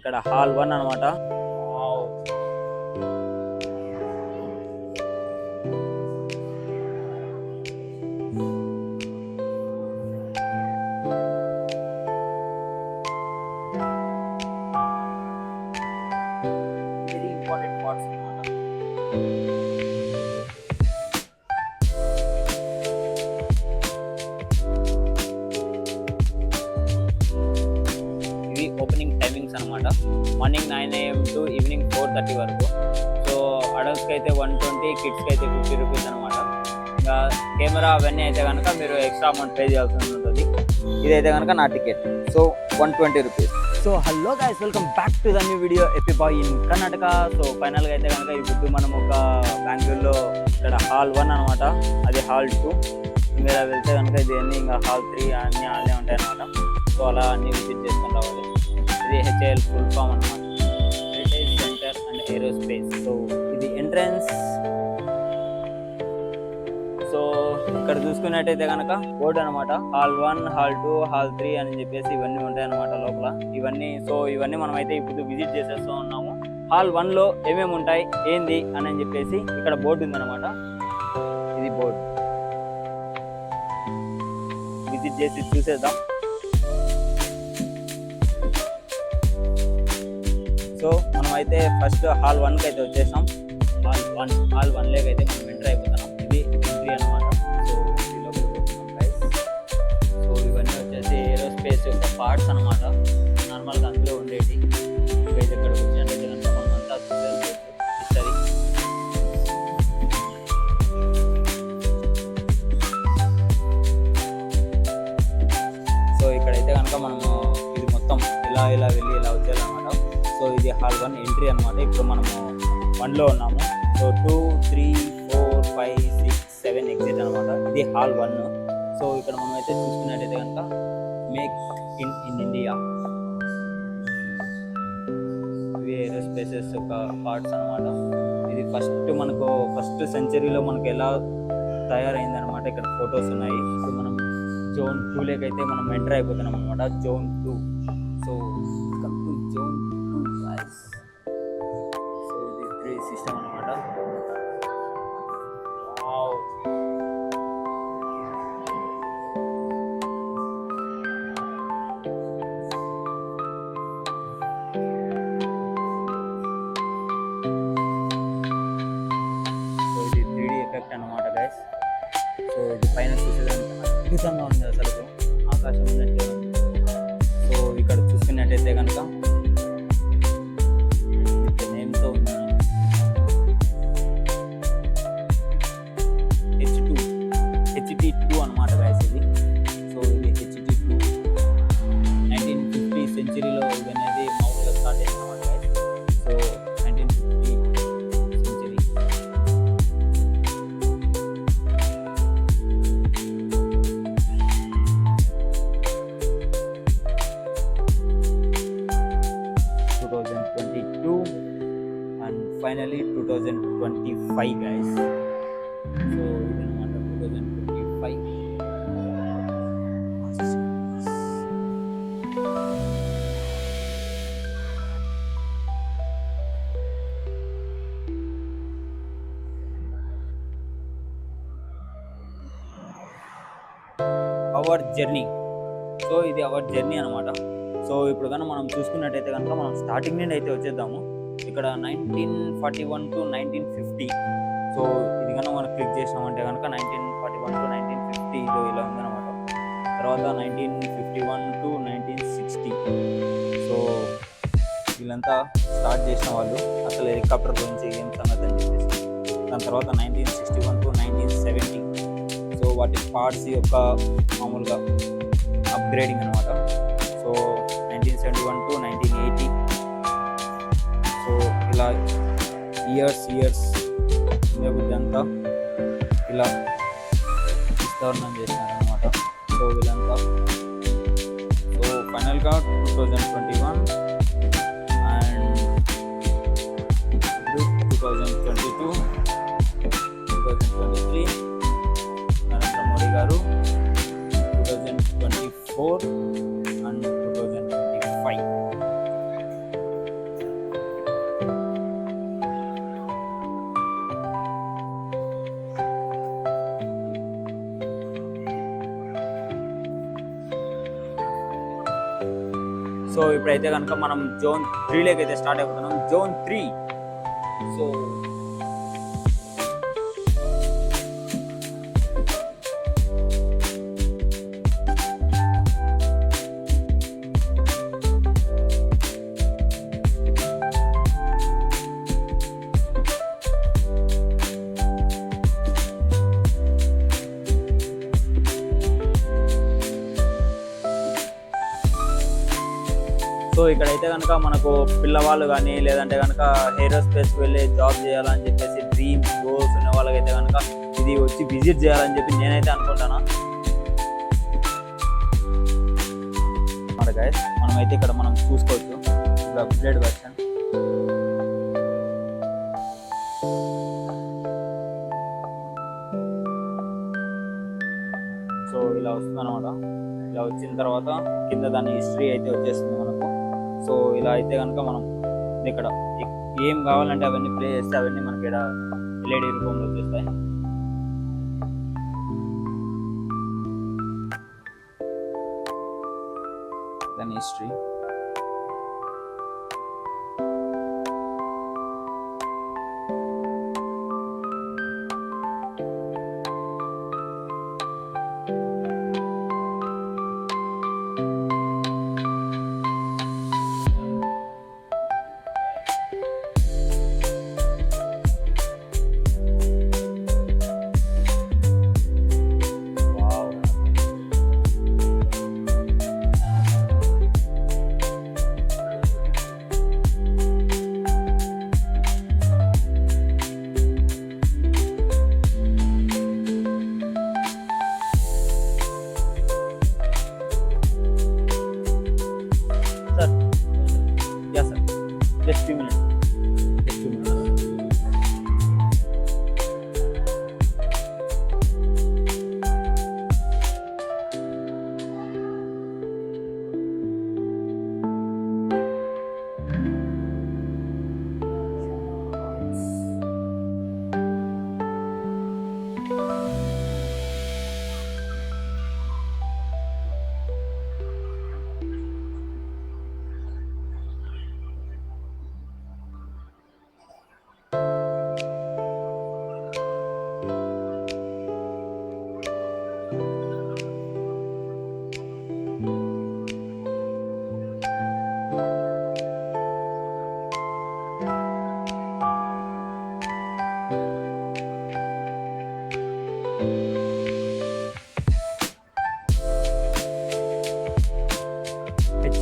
ఇక్కడ హాల్ 1 అనమాట. Very important parts అనమాట. ఇవి ఓపెనింగ్ టైమింగ్స్ అనమాట. మార్నింగ్ 9 AM టు ఈవినింగ్ 4:30 వరకు. సో అడల్ట్స్కి అయితే 120, కిడ్స్కి అయితే 50 రూపీస్ అనమాట. ఇంకా కెమెరా అవన్నీ అయితే కనుక మీరు ఎక్స్ట్రా అమౌంట్ పే చేయాల్సి ఉంటుంది. ఇదైతే కనుక నా ticket. So 120 rupees. So hello guys, welcome back to the new video AP boy in Karnataka. So ఫైనల్గా అయితే కనుక ఇప్పుడు మనం ఒక బెంగళూరులో ఇక్కడ హాల్ 1 అనమాట, అది హాల్ 2. మీరు వెళ్తే కనుక ఇది అన్నీ ఇంకా హాల్ 3 అన్నీ వాళ్ళే ఉంటాయి అనమాట. సో అలా అన్నీ విజిట్ చేసుకుని రావాలి. ఇది HAL ఫుల్ ఫామ్ అనమాట, heritage centre and aerospace. So ఇది ఎంట్రన్స్. సో ఇక్కడ చూసుకున్నట్టయితే కనుక బోర్డు అనమాట, హాల్ 1, హాల్ 2, హాల్ 3 అని చెప్పేసి ఇవన్నీ ఉంటాయి అనమాట లోపల. ఇవన్నీ మనం అయితే ఇప్పుడు విజిట్ చేసేస్తూ ఉన్నాము. హాల్ 1లో ఏమేమి ఉంటాయి ఏంది అని చెప్పేసి ఇక్కడ బోర్డు ఉందన్నమాట. ఇది బోర్డు, విజిట్ చేసి చూసేద్దాం. సో మనం అయితే ఫస్ట్ హాల్ 1కి అయితే వచ్చేసాం. హాల్ 1లోకి అయితే మనం ఎంటర్ అయిపోతున్నాం. ఇది ఎంట్రీ అనమాట. సో ఇంట్రీలోకి పోతున్నాం గైస్. సో ఇవన్నీ వచ్చేసి ఏరోస్పేస్ యొక్క పార్ట్స్ అనమాట, నార్మల్గా అందులో ఉండేవి. ఇక్కడికి వచ్చినట్టయితే కనుక మనం అంతా చూసేది. సో ఇక్కడైతే కనుక మనము ఇది మొత్తం ఇలా వెళ్ళి ఇలా వచ్చేయాలన్నమాట. సో ఇది హాల్ 1 ఎంట్రీ అనమాట. ఇప్పుడు మనము 1లో ఉన్నాము. సో 2, 3, 4, 5, 6, 7 ఎగ్జిట్ అనమాట. ఇది హాల్ 1. సో ఇక్కడ మనం అయితే చూసుకున్నట్టయితే కనుక మేక్ ఇన్ ఇండియా, ఇవి ఏరోస్పేసెస్ యొక్క పార్ట్స్ అనమాట. ఇది ఫస్ట్ సెంచరీలో మనకు ఎలా తయారైంది అనమాట. ఇక్కడ ఫొటోస్ ఉన్నాయి. సో మనం జోన్ 2లోకి అయితే మనం ఎంటర్ అయిపోతున్నాం అనమాట. Zone 2. So come to zone 2 guys. So ఇది 3 సిస్టమ్ అనమాట. సో ఇది 3D ఎఫెక్ట్ అనమాట గైస్. సో ఇది పైన చూసేదానికి అద్భుతంగా ఉంది, అసలు ఆకాశం ఉన్నట్టు. సో ఇక్కడ చూసుకున్నట్టయితే కనుక నేమ్తో ఉంది HT2 అనమాట గైస్ ఇది. సో ఇది HT2 1950 సెంచరీలో ఇది అనేది మామూలుగా స్టార్ట్ అయింది అనమాట guys. So 1950 century. and finally 2025 guys. So ఇదన్నమాట 2025. Our journey. సో ఇది అవర్ జర్నీ అనమాట. సో ఇప్పుడు కనుక మనం చూసుకున్నట్టయితే కనుక మనం స్టార్టింగ్ నుండి అయితే వచ్చేద్దాము. ఇక్కడ 1941 to 1950. సో ఇది కనుక మనం క్లిక్ చేసినామంటే కనుక 1941 to 1950 ఇది ఇలా ఉందన్నమాట. తర్వాత 1951 to 1960. సో వీళ్ళంతా స్టార్ట్ చేసిన వాళ్ళు అసలు హెలికాప్టర్ గురించి ఏం సంగతి అని చెప్పేసి. దాని తర్వాత 1961 to 1970. సో వాటి పార్ట్స్ యొక్క మామూలుగా అప్గ్రేడింగ్ అనమాట. So 1971 to 1980. సో ఇలా ఇయర్స్ ఇదంతా ఇలా విస్తరణం చేసినారనమాట. సో వీళ్ళంతా సో ఫైనల్గా 2021 అండ్ 2022, 2023 నరేంద్ర మోడీ గారు, 2024 అండ్ 2025. సో ఇప్పుడైతే కనుక మనం జోన్ 3లోకి అయితే స్టార్ట్ అయిపోతున్నాం. జోన్ 3. సో ఇక్కడైతే కనుక మనకు పిల్లవాళ్ళు కానీ లేదంటే కనుక ఏరోస్పేస్కి వెళ్ళి జాబ్ చేయాలని చెప్పేసి డ్రీమ్స్ గోల్స్ ఉన్న వాళ్ళకైతే కనుక ఇది వచ్చి విజిట్ చేయాలని చెప్పి నేనైతే అనుకుంటాను. గైస్ మనమైతే ఇక్కడ మనం చూసుకోవచ్చు అప్గ్రేడ్ వెర్షన్. సో ఇలా వస్తుంది అనమాట. ఇలా వచ్చిన తర్వాత కింద దాని హిస్టరీ అయితే వచ్చేస్తుంది మనకు. సో ఇలా అయితే కనుక మనం ఇక్కడ ఏం కావాలంటే అవన్నీ ప్లే చేస్తే అవన్నీ మనకి ఇక్కడ ఎల్ఈడి రూపంలో వచ్చేస్తాయి. దాని history just 2 minutes. Just 2 minutes.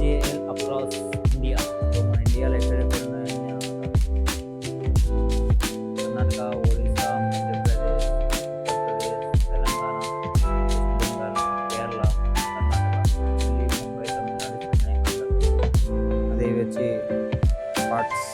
HAL across India. So మన ఇండియాలో ఎక్కడెక్కడ ఉన్నాయని కర్ణాటక, ఒడిశా, మధ్యప్రదేశ్, ఉత్తరప్రదేశ్, తెలంగాణ, వెస్ట్ బెంగాల్, కేరళ, కర్ణాటక, ఢిల్లీ, ముంబై, తమిళనాడు, చెన్నై, అదే వచ్చి పార్ట్స్.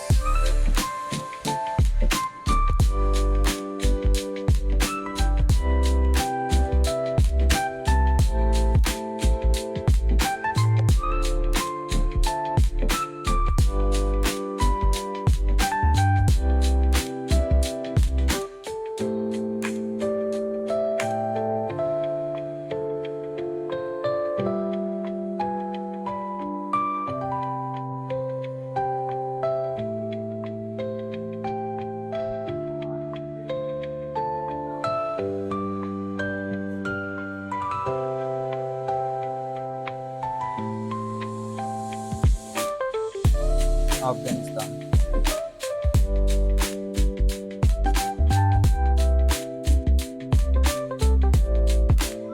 ఆఫ్ఘనిస్తాన్,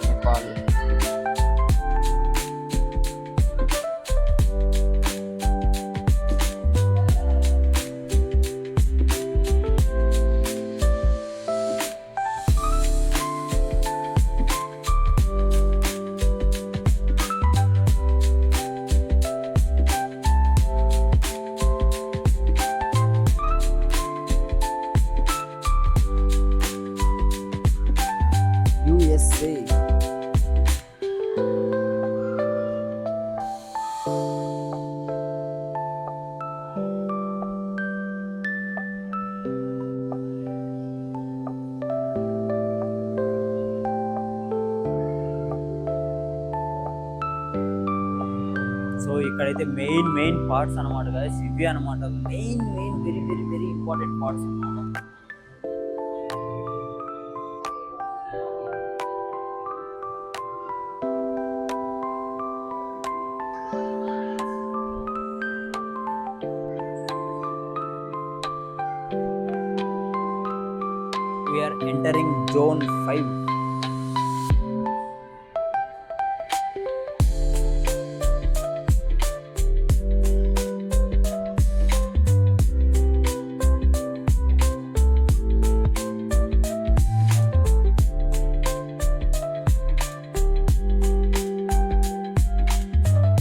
నేపాల్, ఇక్కడైతే మెయిన్ పార్ట్స్ అనమాట గైస్, ఇవి అనమాట main very very very important parts అనమాట. We are entering zone 5.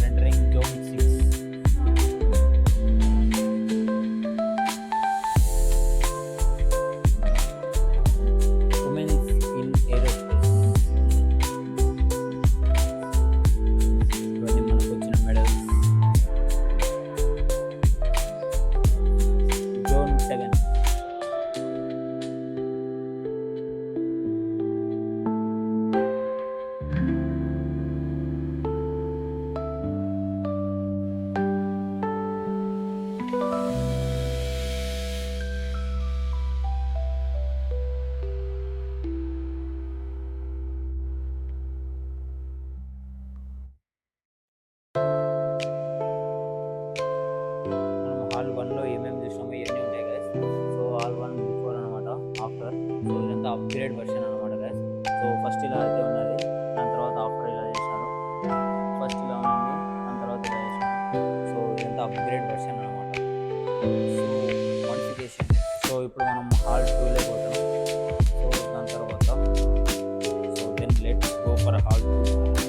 Entering zone 6. Women's in aerospace. ఇవన్నీ మనకు వచ్చిన మెడల్స్. జోన్ 7. మనం హాల్ 1లో ఏమేమి చూసినామో ఇవన్నీ ఉన్నాయి గైస్. సో హాల్ 1 బిఫోర్ అనమాట, ఆఫ్టర్. సో ఇదంతా అప్గ్రేడ్ వర్షన్ అనమాట గైస్. సో ఫస్ట్ ఇలా అయితే ఉన్నది, దాని తర్వాత ఆఫ్టర్ ఇలా చేసినారు. ఫస్ట్ ఇలా ఉంది, దాని తర్వాత ఇలా చేసినారు. సో ఇదంతా అప్గ్రేడ్ వర్షన్ అనమాట. So modification. సో ఇప్పుడు మనం హాల్ 2లో పోతాం. సో దాని తర్వాత so then let's go for hall 2.